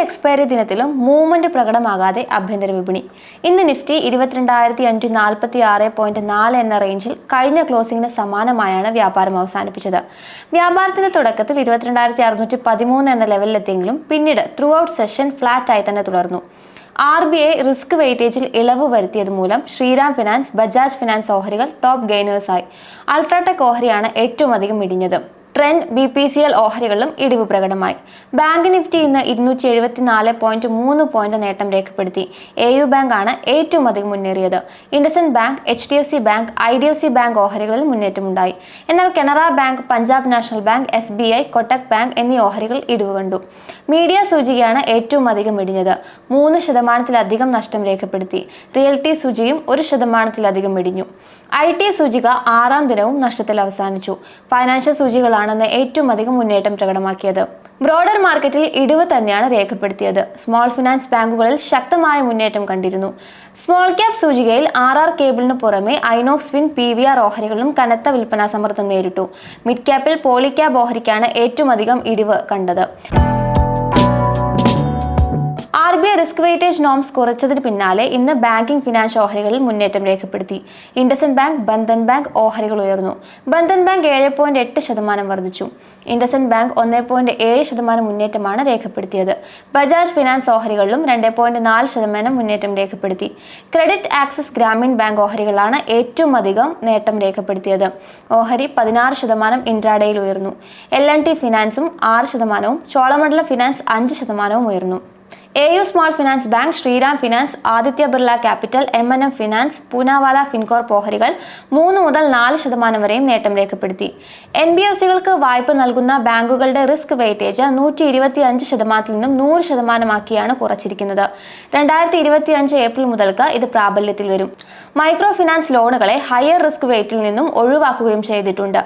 Expiry ദിനത്തിലും movement പ്രകടമാകാതെ ആഭ്യന്തര വിപണി. ഇന്ന് നിഫ്റ്റി 22,546.4 എന്ന റേഞ്ചിൽ കഴിഞ്ഞ ക്ലോസിംഗിന് സമാനമായാണ് വ്യാപാരം അവസാനിപ്പിച്ചത്. വ്യാപാരത്തിന്റെ തുടക്കത്തിൽ 22,613 എന്ന ലെവലിലെത്തിയെങ്കിലും പിന്നീട് ത്രൂ ഔട്ട് സെഷൻ ഫ്ലാറ്റ് ആയി തന്നെ തുടർന്നു. RBI റിസ്ക് വെയിറ്റേജിൽ ഇളവ് വരുത്തിയത് മൂലം ശ്രീറാം ഫിനാൻസ്, ബജാജ് ഫിനാൻസ് ഓഹരികൾ ടോപ്പ് ഗെയിനേഴ്സായി. അൾട്രാടെക് ഓഹരിയാണ് ഏറ്റവും അധികം ഇടിഞ്ഞത്. ട്രെൻഡ്, BPCL ഓഹരികളിലും ഇടിവ് പ്രകടമായി. ബാങ്ക് നിഫ്റ്റി ഇന്ന് 274.3 പോയിന്റ് നേട്ടം രേഖപ്പെടുത്തി. AU ബാങ്ക് ആണ് ഏറ്റവും അധികം മുന്നേറിയത്. IndusInd bank, HDFC bank, IDFC bank ഓഹരികളിൽ മുന്നേറ്റമുണ്ടായി. എന്നാൽ Canara bank, Punjab national bank, SBI, Kotak bank എന്നീ ഓഹരികൾ ഇടിവ് കണ്ടു. മീഡിയ സൂചികയാണ് ഏറ്റവും അധികം ഇടിഞ്ഞത്. 3% നഷ്ടം രേഖപ്പെടുത്തി. റിയൽറ്റി സൂചിയും 1% ഇടിഞ്ഞു. IT സൂചിക 6ാം ദിനവും നഷ്ടത്തിൽ അവസാനിച്ചു. ഫൈനാൻഷ്യൽ സൂചികളാണ് ഏറ്റവും അധികം മുന്നേറ്റം പ്രകടമാക്കിയത്. ബ്രോഡർ മാർക്കറ്റിൽ ഇടിവ് തന്നെയാണ് രേഖപ്പെടുത്തിയത്. സ്മോൾ ഫിനാൻസ് ബാങ്കുകളിൽ ശക്തമായ മുന്നേറ്റം കണ്ടിരുന്നു. സ്മോൾ ക്യാപ് സൂചികയിൽ RR കേബിളിന് പുറമെ ഐനോക്സ് വിൻ, PVR ഓഹരികളിലും കനത്ത വിൽപ്പനാ സമ്മർദ്ദം നേരിട്ടു. മിഡ് ക്യാപ്പിൽ പോളിക്യാബ് ഓഹരിക്കാണ് ഏറ്റവും അധികം ഇടിവ് കണ്ടത്. RBI റിസ്ക് വെയിറ്റേജ് നോംസ് കുറച്ചതിന് പിന്നാലെ ഇന്ന് ബാങ്കിംഗ് ഫിനാൻസ് ഓഹരികളിൽ മുന്നേറ്റം രേഖപ്പെടുത്തി. ഇൻഡസ്ഇൻഡ് ബാങ്ക്, ബന്ധൻ ബാങ്ക് ഓഹരികൾ ഉയർന്നു. ബന്ധൻ ബാങ്ക് 7.8% വർദ്ധിച്ചു. ഇൻഡസ്ഇൻഡ് ബാങ്ക് 1.7% മുന്നേറ്റമാണ് രേഖപ്പെടുത്തിയത്. ബജാജ് ഫിനാൻസ് ഓഹരികളിലും 2.4% മുന്നേറ്റം രേഖപ്പെടുത്തി. ക്രെഡിറ്റ് ആക്സിസ് ഗ്രാമീൺ ബാങ്ക് ഓഹരികളാണ് ഏറ്റവും അധികം നേട്ടം രേഖപ്പെടുത്തിയത്. ഓഹരി 16% ഇൻട്രാഡേയിൽ ഉയർന്നു. L&T ഫിനാൻസും 6%, ചോളമണ്ഡലം ഫിനാൻസ് 5% ഉയർന്നു. AU small finance bank, Shriram finance, Aditya Birla capital, M&M finance, Poonawalla Fincorp ഓഹരികൾ 3 മുതൽ 4% വരെയും നേട്ടം രേഖപ്പെടുത്തി. NBFCകൾക്ക് വായ്പ നൽകുന്ന ബാങ്കുകളുടെ റിസ്ക് വെയിറ്റേജ് 125% നിന്നും 100% കുറച്ചിരിക്കുന്നത്. 2025 ഏപ്രിൽ മുതൽക്ക് ഇത് പ്രാബല്യത്തിൽ വരും. മൈക്രോ ഫിനാൻസ് ലോണുകളെ ഹയർ റിസ്ക് വെയിറ്റിൽ നിന്നും ഒഴിവാക്കുകയും ചെയ്തിട്ടുണ്ട്.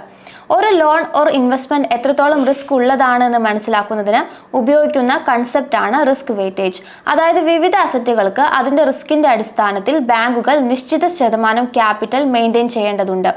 ഒരു ലോൺ ഓർ ഇൻവെസ്റ്റ്മെന്റ് എത്രത്തോളം റിസ്ക് ഉള്ളതാണെന്ന് മനസ്സിലാക്കുന്നതിന് ഉപയോഗിക്കുന്ന കൺസെപ്റ്റാണ് റിസ്ക് വെയിറ്റേജ്. അതായത് വിവിധ അസറ്റുകൾക്ക് അതിന്റെ റിസ്കിന്റെ അടിസ്ഥാനത്തിൽ ബാങ്കുകൾ നിശ്ചിത ശതമാനം ക്യാപിറ്റൽ മെയിൻറ്റെയിൻ ചെയ്യേണ്ടതുണ്ട്.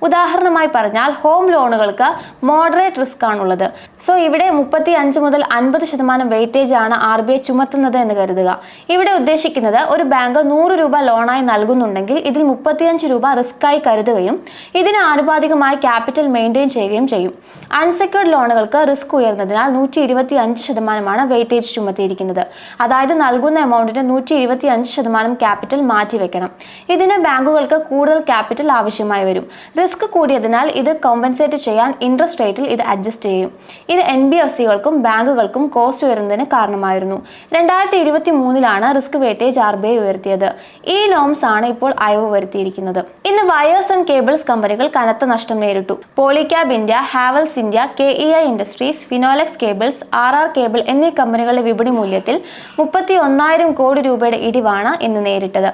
ഉദാഹരണമായി പറഞ്ഞാൽ ഹോം ലോണുകൾക്ക് മോഡറേറ്റ് റിസ്ക് ആണുള്ളത്. സോ ഇവിടെ 35 മുതൽ 50% വെയിറ്റേജ് ആണ് RBI ചുമത്തുന്നത് എന്ന് കരുതുക. ഇവിടെ ഉദ്ദേശിക്കുന്നത് ഒരു ബാങ്ക് 100 രൂപ ലോണായി നൽകുന്നുണ്ടെങ്കിൽ ഇതിൽ 35 രൂപ റിസ്ക്കായി കരുതുകയും ഇതിന് ആനുപാതികമായി ക്യാപിറ്റൽ മെയിൻറ്റെയിൻ ചെയ്യുകയും ചെയ്യും. അൺസെക്യൂർഡ് ലോണുകൾക്ക് റിസ്ക് ഉയർന്നതിനാൽ 125% വെയിറ്റേജ് ചുമത്തിയിരിക്കുന്നത്. അതായത് നൽകുന്ന എമൗണ്ടിന് 125% ക്യാപിറ്റൽ മാറ്റിവെക്കണം. ഇതിന് ബാങ്കുകൾക്ക് കൂടുതൽ ക്യാപിറ്റൽ ആവശ്യമായി വരും. റിസ്ക് കൂടിയതിനാൽ ഇത് കോമ്പൻസേറ്റ് ചെയ്യാൻ ഇൻട്രസ്റ്റ് റേറ്റിൽ ഇത് അഡ്ജസ്റ്റ് ചെയ്യും. ഇത് NBFCകൾക്കും ബാങ്കുകൾക്കും കോസ്റ്റ് ഉയരുന്നതിന് കാരണമായിരുന്നു. 2023 റിസ്ക് വെയിറ്റേജ് RBI ഉയർത്തിയത്. ഈ നോംസ് ആണ് ഇപ്പോൾ അയവ് വരുത്തിയിരിക്കുന്നത്. ഇന്ന് വയേഴ്സ് ആൻഡ് കേബിൾസ് കമ്പനികൾ കനത്ത നഷ്ടം നേരിട്ടു. Polycab India, Havells India, KEI industries, Finolex cables, RR cable എന്നീ കമ്പനികളുടെ വിപണി മൂല്യത്തിൽ 31,000 കോടി രൂപയുടെ ഇടിവാണ് ഇന്ന് നേരിട്ടത്.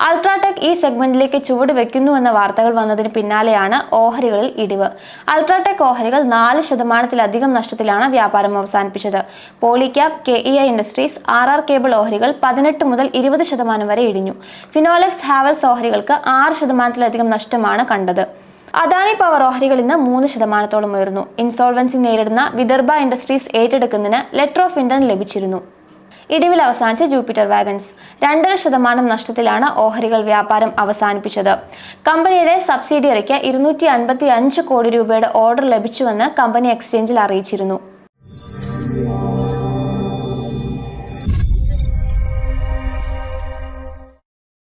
അൾട്രാടെക് ഈ സെഗ്മെന്റിലേക്ക് ചുവട് വെക്കുന്നുവെന്ന വാർത്തകൾ വന്നതിന് പിന്നാലെയാണ് ഓഹരികളിൽ ഇടിവ്. അൾട്രാടെക് ഓഹരികൾ 4% നഷ്ടത്തിലാണ് വ്യാപാരം അവസാനിപ്പിച്ചത്. Polycab, KEI industries, RR cable ഓഹരികൾ 18 മുതൽ 20% വരെ ഇടിഞ്ഞു. ഫിനോലെക്സ്, ഹാവൽസ് ഓഹരികൾക്ക് 6% നഷ്ടമാണ് കണ്ടത്. അദാനി പവർ ഓഹരികൾ ഇന്ന് 3% ഉയർന്നു. ഇൻസോൾവൻസി നേരിടുന്ന വിദർഭ ഇൻഡസ്ട്രീസ് ഏറ്റെടുക്കുന്നതിന് ലെറ്റർ ഓഫ് ഇന്റന്റ് ലഭിച്ചിരുന്നു. ഇടിവിൽ അവസാനിച്ച ജൂപ്പിറ്റർ വാഗൺസ് 2% നഷ്ടത്തിലാണ് ഓഹരികൾ വ്യാപാരം അവസാനിപ്പിച്ചത്. കമ്പനിയുടെ സബ്സിഡിയറിക്ക് 255 കോടി രൂപയുടെ ഓർഡർ ലഭിച്ചുവെന്ന് കമ്പനി എക്സ്ചേഞ്ചിൽ അറിയിച്ചിരുന്നു.